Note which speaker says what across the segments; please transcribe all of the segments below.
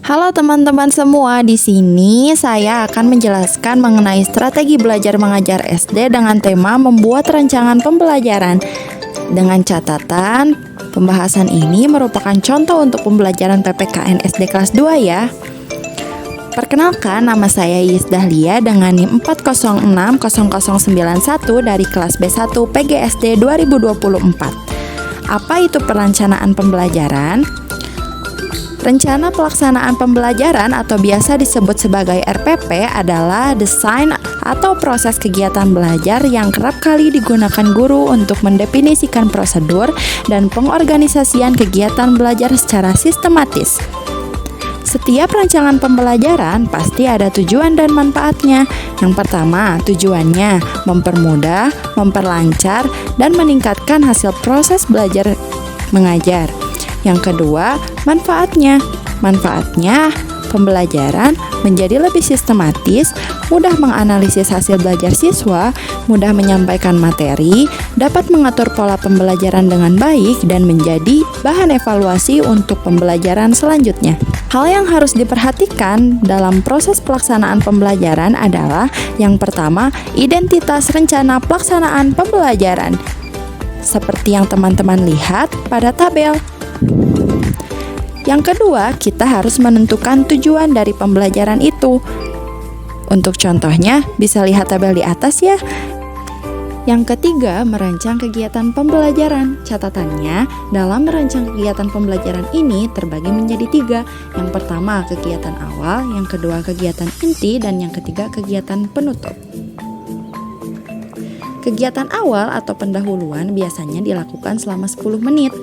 Speaker 1: Halo teman-teman semua, di sini saya akan menjelaskan mengenai strategi belajar mengajar SD dengan tema membuat rancangan pembelajaran. Dengan catatan, pembahasan ini merupakan contoh untuk pembelajaran PPKN SD kelas 2 ya. Perkenalkan, nama saya Yis Dahlia dengan NIM 4060091 dari kelas B1 PGSD 2024. Apa itu perencanaan pembelajaran? Rencana pelaksanaan pembelajaran atau biasa disebut sebagai RPP adalah desain atau proses kegiatan belajar yang kerap kali digunakan guru untuk mendefinisikan prosedur dan pengorganisasian kegiatan belajar secara sistematis. Setiap rancangan pembelajaran pasti ada tujuan dan manfaatnya. Yang pertama, tujuannya mempermudah, memperlancar, dan meningkatkan hasil proses belajar mengajar. Yang kedua, manfaatnya. Manfaatnya, pembelajaran menjadi lebih sistematis, mudah menganalisis hasil belajar siswa, mudah menyampaikan materi, dapat mengatur pola pembelajaran dengan baik, dan menjadi bahan evaluasi untuk pembelajaran selanjutnya. Hal yang harus diperhatikan dalam proses pelaksanaan pembelajaran adalah yang pertama, identitas rencana pelaksanaan pembelajaran. Seperti yang teman-teman lihat pada tabel. Yang kedua, kita harus menentukan tujuan dari pembelajaran itu. Untuk contohnya, bisa lihat tabel di atas ya. Yang ketiga, merancang kegiatan pembelajaran. Catatannya, dalam merancang kegiatan pembelajaran ini terbagi menjadi 3. Yang pertama, kegiatan awal, yang kedua, kegiatan inti, dan yang ketiga, kegiatan penutup. Kegiatan awal atau pendahuluan biasanya dilakukan selama 10 menit.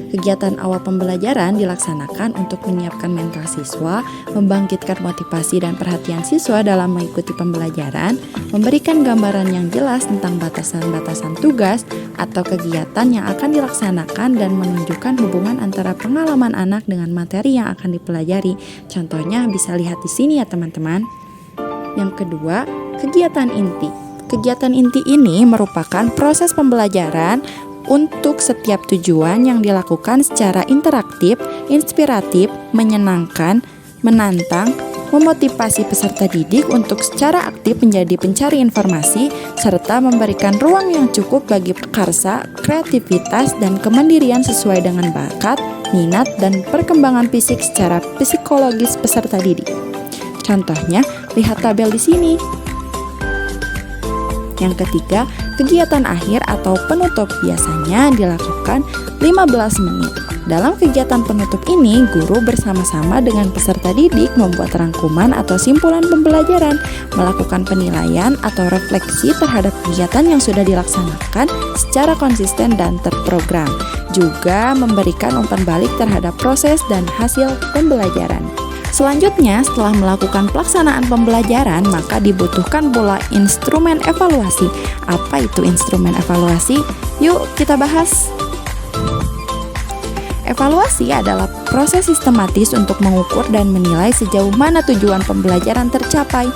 Speaker 1: Kegiatan awal pembelajaran dilaksanakan untuk menyiapkan mental siswa, membangkitkan motivasi dan perhatian siswa dalam mengikuti pembelajaran, memberikan gambaran yang jelas tentang batasan-batasan tugas atau kegiatan yang akan dilaksanakan dan menunjukkan hubungan antara pengalaman anak dengan materi yang akan dipelajari. Contohnya bisa lihat di sini ya teman-teman. Yang kedua, kegiatan inti. Kegiatan inti ini merupakan proses pembelajaran untuk setiap tujuan yang dilakukan secara interaktif, inspiratif, menyenangkan, menantang, memotivasi peserta didik untuk secara aktif menjadi pencari informasi, serta memberikan ruang yang cukup bagi karsa, kreativitas, dan kemandirian sesuai dengan bakat, minat, dan perkembangan fisik secara psikologis peserta didik. Contohnya, lihat tabel di sini. Yang ketiga, kegiatan akhir atau penutup biasanya dilakukan 15 menit. Dalam kegiatan penutup ini, guru bersama-sama dengan peserta didik membuat rangkuman atau simpulan pembelajaran, melakukan penilaian atau refleksi terhadap kegiatan yang sudah dilaksanakan secara konsisten dan terprogram, juga memberikan umpan balik terhadap proses dan hasil pembelajaran. Selanjutnya, setelah melakukan pelaksanaan pembelajaran, maka dibutuhkan pula instrumen evaluasi. Apa itu instrumen evaluasi? Yuk kita bahas. Evaluasi adalah proses sistematis untuk mengukur dan menilai sejauh mana tujuan pembelajaran tercapai.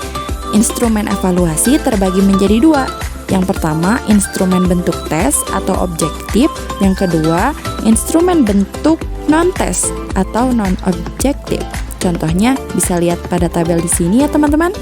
Speaker 1: Instrumen evaluasi terbagi menjadi 2. Yang pertama, instrumen bentuk tes atau objektif. Yang kedua, instrumen bentuk non-tes atau non-objektif. Contohnya bisa lihat pada tabel di sini ya teman-teman.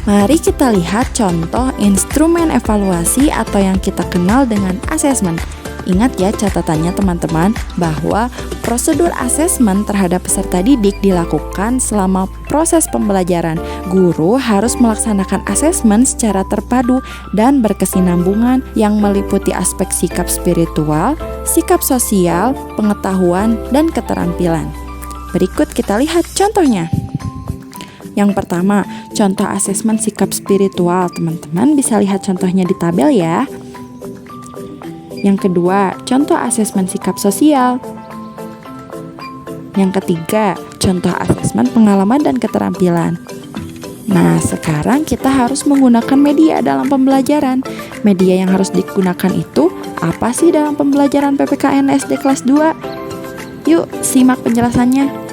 Speaker 1: Mari kita lihat contoh instrumen evaluasi atau yang kita kenal dengan asesmen. Ingat ya catatannya teman-teman bahwa prosedur asesmen terhadap peserta didik dilakukan selama proses pembelajaran. Guru harus melaksanakan asesmen secara terpadu dan berkesinambungan yang meliputi aspek sikap spiritual, sikap sosial, pengetahuan, dan keterampilan. Berikut kita lihat contohnya. Yang pertama, contoh asesmen sikap spiritual. Teman-teman bisa lihat contohnya di tabel ya. Yang kedua, contoh asesmen sikap sosial. Yang ketiga, contoh asesmen pengalaman dan keterampilan. Nah, sekarang kita harus menggunakan media dalam pembelajaran. Media yang harus digunakan itu apa sih dalam pembelajaran PPKN SD kelas 2? Yuk, simak penjelasannya.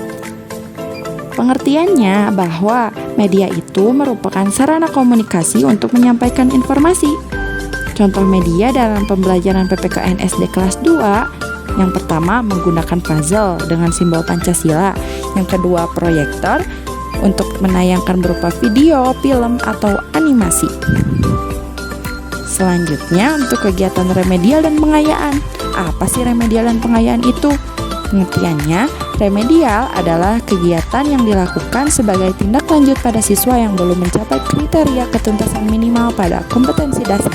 Speaker 1: Pengertiannya bahwa media itu merupakan sarana komunikasi untuk menyampaikan informasi. Contoh media dalam pembelajaran PPKN SD kelas 2 Yang pertama, menggunakan puzzle dengan simbol Pancasila. Yang kedua, proyektor untuk menayangkan berupa video, film, atau animasi. Selanjutnya, untuk kegiatan remedial dan pengayaan. Apa sih remedial dan pengayaan itu? Pengertiannya, remedial adalah kegiatan yang dilakukan sebagai tindak lanjut pada siswa yang belum mencapai kriteria ketuntasan minimal pada kompetensi dasar.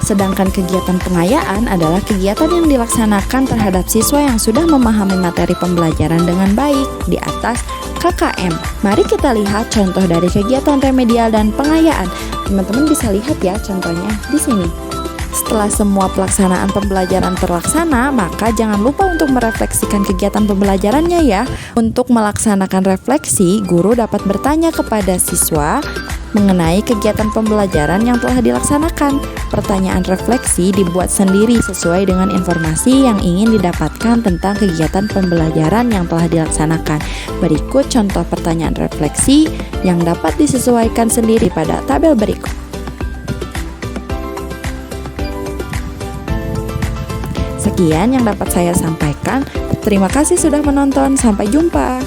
Speaker 1: Sedangkan kegiatan pengayaan adalah kegiatan yang dilaksanakan terhadap siswa yang sudah memahami materi pembelajaran dengan baik di atas KKM. Mari kita lihat contoh dari kegiatan remedial dan pengayaan. Teman-teman bisa lihat ya contohnya di sini. Setelah semua pelaksanaan pembelajaran terlaksana, maka jangan lupa untuk merefleksikan kegiatan pembelajarannya ya. Untuk melaksanakan refleksi, guru dapat bertanya kepada siswa mengenai kegiatan pembelajaran yang telah dilaksanakan. Pertanyaan refleksi dibuat sendiri sesuai dengan informasi yang ingin didapatkan tentang kegiatan pembelajaran yang telah dilaksanakan. Berikut contoh pertanyaan refleksi yang dapat disesuaikan sendiri pada tabel berikut. Sekian yang dapat saya sampaikan. Terima kasih sudah menonton. Sampai jumpa.